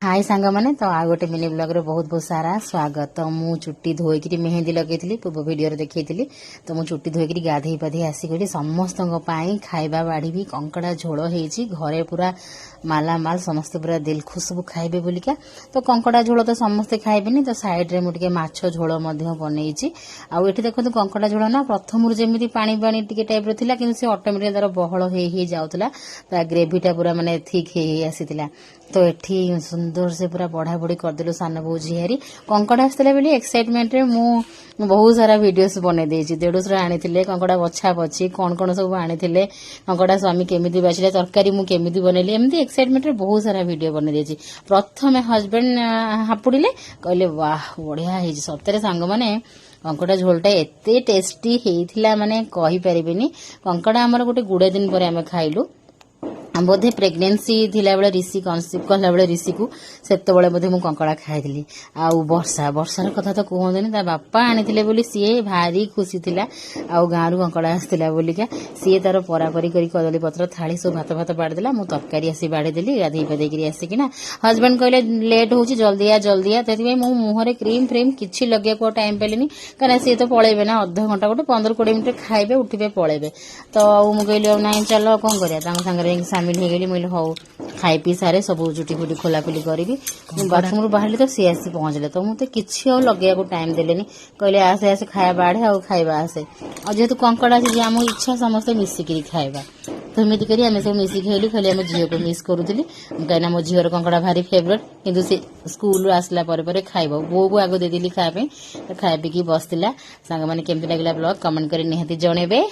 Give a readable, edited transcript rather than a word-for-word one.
हाय सांग मैंने तो आ गोटे मिनी ब्लॉग रे बहुत बहुत सारा स्वागत। तो मु चुट्टी धोईकरी मेहंदी लगेली पूर्व वीडियो देखी। तो मु चुट्टी धोईकरी गाधई पाधई आसिक समस्त खाइबा बाढ़ी कंकड़ा झोल होती घरे पूरा मालामाल समस्ते पूरा दिल खुश सब खाइबे बोलिका। तो कंकड़ा झोल तो समस्ते खाइबेनी तो साइड रे मुझे माछ झोल बनई आउ एठी देखो कंकड़ा झोल ना प्रथम जमी पानी पानी टिके टाइप रो थिला किंतु से ऑटोमेटिक तार बहल हे जाउतला ता ग्रेवीटा पूरा माने ठीक हे आसीतिला। तो एठी सुंदर से पूरा बढ़ा बढ़ी करदेलु सान बो झियारी कंकड़ा आसला बेली एक्साइटमेंट रे मु बहुत सारा वीडियोस बने देछि। देडुसर आनिथिले कंकड़ा बछा बछि कोन कोन सब आनिथिले कंकड़ा स्वामी केमिति बाछिले तरकारी मु केमिति बनेली एमती एक्साइटमेंट रे बहुत सारा वीडियो बने देछि। प्रथमे हस्बैंड हापुडिले कहले वाह बढ़िया हे सतरे सांग माने कंकड़ा झोलटा एते टेस्टी हेइथिला माने कहि परिबेनी। कंकड़ा हमर गोटे गुडे दिन पर आमे खाइलु बोधे प्रेगनेंसी थिला बेले ऋषि कनसिप कला बेले ऋषि को सेते बेले बोधे मु कंकड़ा खाइथिली। आउ वर्षार कथा तो कहंदेनी ता बापा आनिथिले बोली सी भारी खुशी थिला। आउ गाँव कंकड़ा आसला बोलिका सी तार परापरी करी कदली पत्र थाली सब भात भात बाड़ी देला मु तरकारी आसी बाड़ी देली गाधई पाधई आसिकिना हस्बैंड कहले लेट होची जल्दी आ तेथि मु मुहरे क्रीम फ्रेम किछि लगे को टाइम पेलेनी कारण सी तो पळेबे ना आधा घंटा गोटे 15-20 मिनिट खाइबे उठिबे पळेबे। तो मु कहले नाइ चलो कोन करिया तांग संगे सामिल हो गली मुझे हौ खाई पी सारे सब चुटी फुटी खोलाखोली करी बाथरूम बाहर तो सी आसी पहुंचले तो मुझे किसी लगे टाइम देलेनी कहले आसे आसे खाया बाढ़े आ खाइबा आसे और जेहेतु कंकड़ा अच्छे आम इच्छा समस्ते मिसिकी खाइबा तो एमती करी आम सब मिसिक खेलु खाली आम झील को मिस करूली कहीं मो झीर कंकड़ा भारी फेवरेट किंतु से स्कूल आसला पर खाइब बो को आग देदेली खाया खाई पीकी बसला सांग मैंने केमती लगे ब्लॉग कमेंट कर निहाती जणेबे।